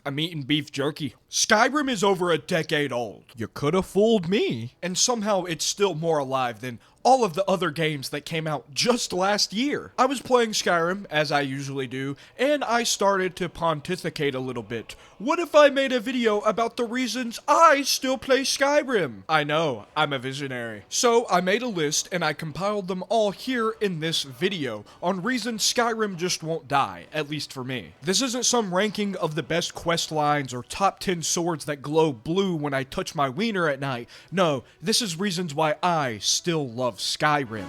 I'm eating beef jerky. Skyrim is over a decade old. You could have fooled me. And somehow it's still more alive than all of the other games that came out just last year. I was playing Skyrim, as I usually do, and I started to pontificate a little bit. What if I made a video about the reasons I still play Skyrim? I know, I'm a visionary. So I made a list and I compiled them all here in this video on reasons Skyrim just won't die, at least for me. This isn't some ranking of the best quest lines or top 10 swords that glow blue when I touch my wiener at night. No, this is reasons why I still love Skyrim.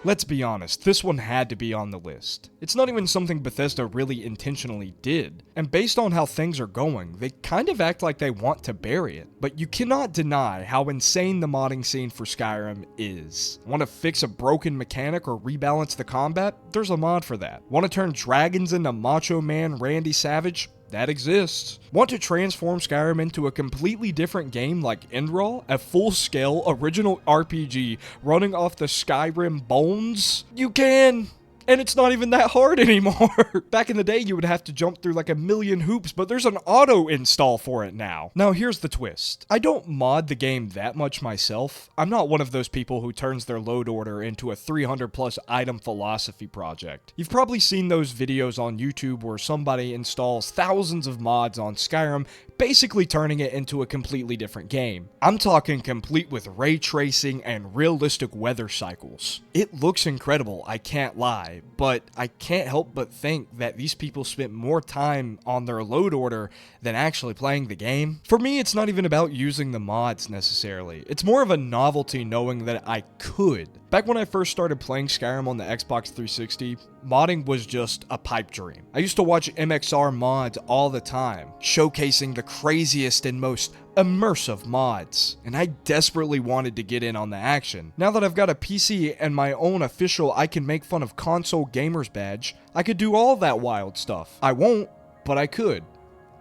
Let's be honest, this one had to be on the list. It's not even something Bethesda really intentionally did, and based on how things are going, they kind of act like they want to bury it. But you cannot deny how insane the modding scene for Skyrim is. Want to fix a broken mechanic or rebalance the combat? There's a mod for that. Want to turn dragons into Macho Man Randy Savage? That exists. Want to transform Skyrim into a completely different game like Endraw, a full-scale original RPG running off the Skyrim bones? You can! And it's not even that hard anymore. Back in the day, you would have to jump through like a million hoops, but there's an auto install for it now. Now, here's the twist. I don't mod the game that much myself. I'm not one of those people who turns their load order into a 300 plus item philosophy project. You've probably seen those videos on YouTube where somebody installs thousands of mods on Skyrim, basically turning it into a completely different game. I'm talking complete with ray tracing and realistic weather cycles. It looks incredible, I can't lie, but I can't help but think that these people spent more time on their load order than actually playing the game. For me, it's not even about using the mods necessarily. It's more of a novelty knowing that I could. Back when I first started playing Skyrim on the Xbox 360, modding was just a pipe dream. I used to watch MXR mods all the time, showcasing the craziest and most immersive mods, and I desperately wanted to get in on the action. Now that I've got a PC and my own official I can make fun of console gamers badge, I could do all that wild stuff. I won't, but I could.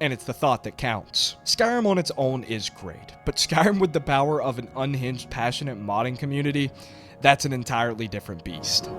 And it's the thought that counts. Skyrim on its own is great, but Skyrim with the power of an unhinged, passionate modding community, that's an entirely different beast.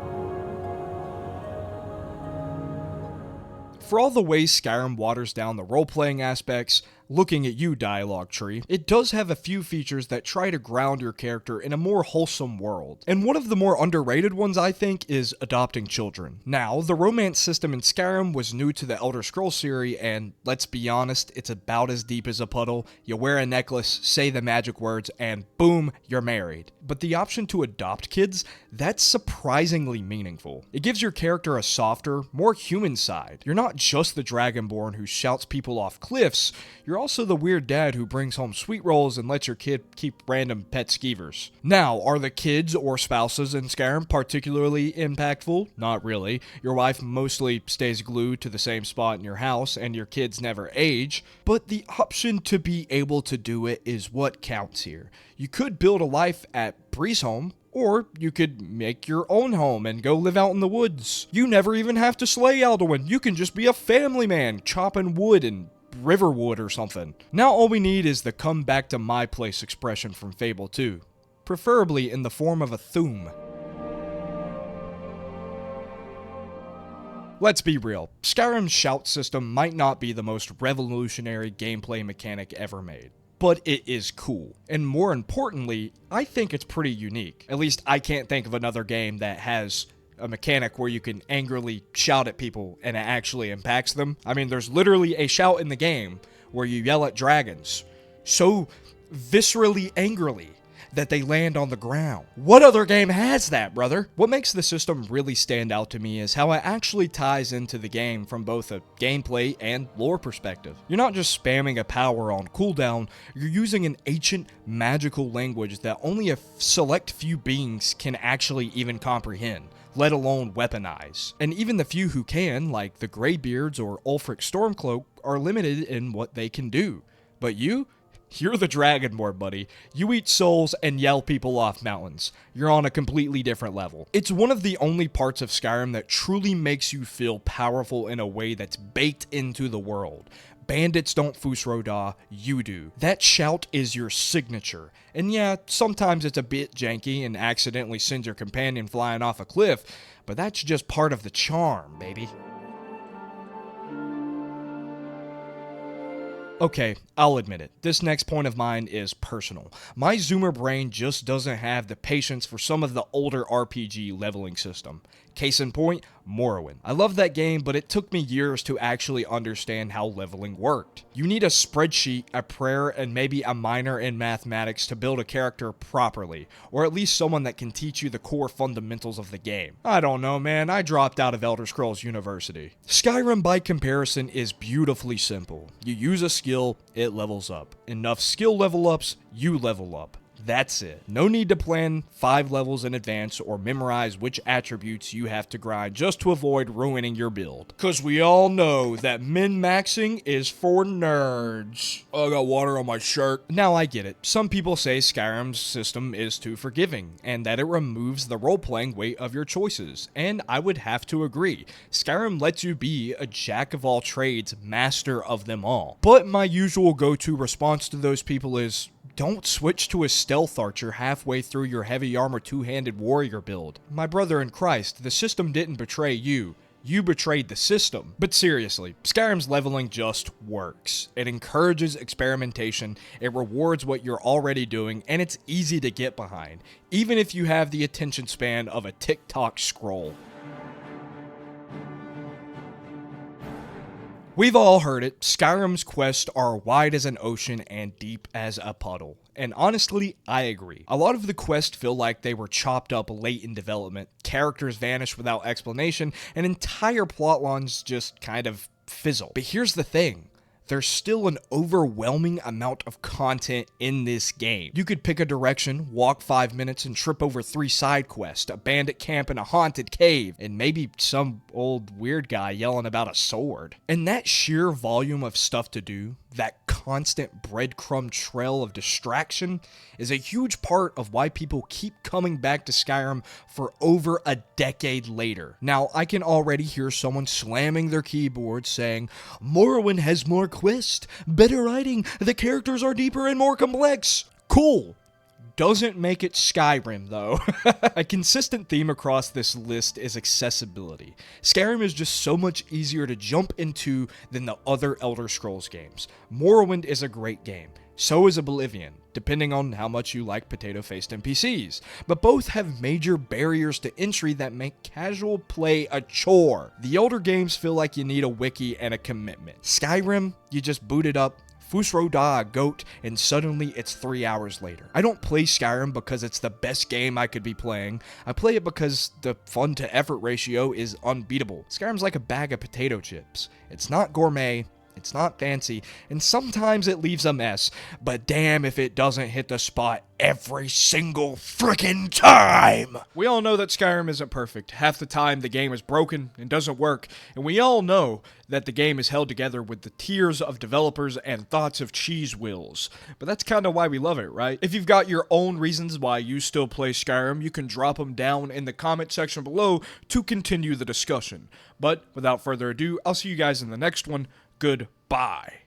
For all the ways Skyrim waters down the role-playing aspects, looking at you, dialogue tree, it does have a few features that try to ground your character in a more wholesome world. And one of the more underrated ones, I think, is adopting children. Now, the romance system in Skyrim was new to the Elder Scrolls series, and let's be honest, it's about as deep as a puddle. You wear a necklace, say the magic words, and boom, you're married. But the option to adopt kids, that's surprisingly meaningful. It gives your character a softer, more human side. You're not just the Dragonborn who shouts people off cliffs, you're also the weird dad who brings home sweet rolls and lets your kid keep random pet skeevers. Now, are the kids or spouses in Skyrim particularly impactful? Not really. Your wife mostly stays glued to the same spot in your house, and your kids never age, but the option to be able to do it is what counts here. You could build a life at Bree's home, or you could make your own home and go live out in the woods. You never even have to slay Alduin. You can just be a family man, chopping wood and Riverwood or something. Now all we need is the come back to my place expression from Fable 2, preferably in the form of a Thuum. Let's be real, Skyrim's shout system might not be the most revolutionary gameplay mechanic ever made, but it is cool. And more importantly, I think it's pretty unique. At least I can't think of another game that has a mechanic where you can angrily shout at people and it actually impacts them. I mean, there's literally a shout in the game where you yell at dragons so viscerally angrily that they land on the ground. What other game has that, brother? What makes the system really stand out to me is how it actually ties into the game from both a gameplay and lore perspective. You're not just spamming a power on cooldown, you're using an ancient magical language that only a select few beings can actually even comprehend, let alone weaponize. And even the few who can, like the Greybeards or Ulfric Stormcloak, are limited in what they can do. But you You're the Dragonborn, buddy. You eat souls and yell people off mountains. You're on a completely different level. It's one of the only parts of Skyrim that truly makes you feel powerful in a way that's baked into the world. Bandits don't Fus Ro Dah, you do. That shout is your signature. And yeah, sometimes it's a bit janky and accidentally sends your companion flying off a cliff, but that's just part of the charm, baby. Okay, I'll admit it. This next point of mine is personal. My Zoomer brain just doesn't have the patience for some of the older RPG leveling system. Case in point, Morrowind. I love that game, but it took me years to actually understand how leveling worked. You need a spreadsheet, a prayer, and maybe a minor in mathematics to build a character properly, or at least someone that can teach you the core fundamentals of the game. I don't know, man. I dropped out of Elder Scrolls University. Skyrim, by comparison, is beautifully simple. You use a skill, it levels up. Enough skill level ups, you level up. That's it. No need to plan 5 levels in advance or memorize which attributes you have to grind just to avoid ruining your build. Cause we all know that min-maxing is for nerds. Oh, I got water on my shirt. Now I get it. Some people say Skyrim's system is too forgiving and that it removes the role-playing weight of your choices. And I would have to agree. Skyrim lets you be a jack of all trades, master of them all. But my usual go-to response to those people is, don't switch to a stealth archer halfway through your heavy armor two-handed warrior build. My brother in Christ, the system didn't betray you. You betrayed the system. But seriously, Skyrim's leveling just works. It encourages experimentation, it rewards what you're already doing, and it's easy to get behind, even if you have the attention span of a TikTok scroll. We've all heard it, Skyrim's quests are wide as an ocean and deep as a puddle. And honestly, I agree. A lot of the quests feel like they were chopped up late in development, characters vanish without explanation, and entire plotlines just kind of fizzle. But here's the thing. There's still an overwhelming amount of content in this game. You could pick a direction, walk 5 minutes, and trip over 3 side quests, a bandit camp in a haunted cave, and maybe some old weird guy yelling about a sword. And that sheer volume of stuff to do, that constant breadcrumb trail of distraction, is a huge part of why people keep coming back to Skyrim for over a decade later. Now, I can already hear someone slamming their keyboard saying, Morrowind has more quests, better writing, the characters are deeper and more complex. Cool. Doesn't make it Skyrim, though. A consistent theme across this list is accessibility. Skyrim is just so much easier to jump into than the other Elder Scrolls games. Morrowind is a great game. So is Oblivion, depending on how much you like potato-faced NPCs. But both have major barriers to entry that make casual play a chore. The older games feel like you need a wiki and a commitment. Skyrim, you just boot it up, Fus Ro Dah a goat, and suddenly it's 3 hours later. I don't play Skyrim because it's the best game I could be playing. I play it because the fun to effort ratio is unbeatable. Skyrim's like a bag of potato chips. It's not gourmet, it's not fancy, and sometimes it leaves a mess, but damn if it doesn't hit the spot every single frickin' time! We all know that Skyrim isn't perfect. Half the time the game is broken and doesn't work, and we all know that the game is held together with the tears of developers and thoughts of cheese whiz. But that's kind of why we love it, right? If you've got your own reasons why you still play Skyrim, you can drop them down in the comment section below to continue the discussion. But without further ado, I'll see you guys in the next one. Goodbye.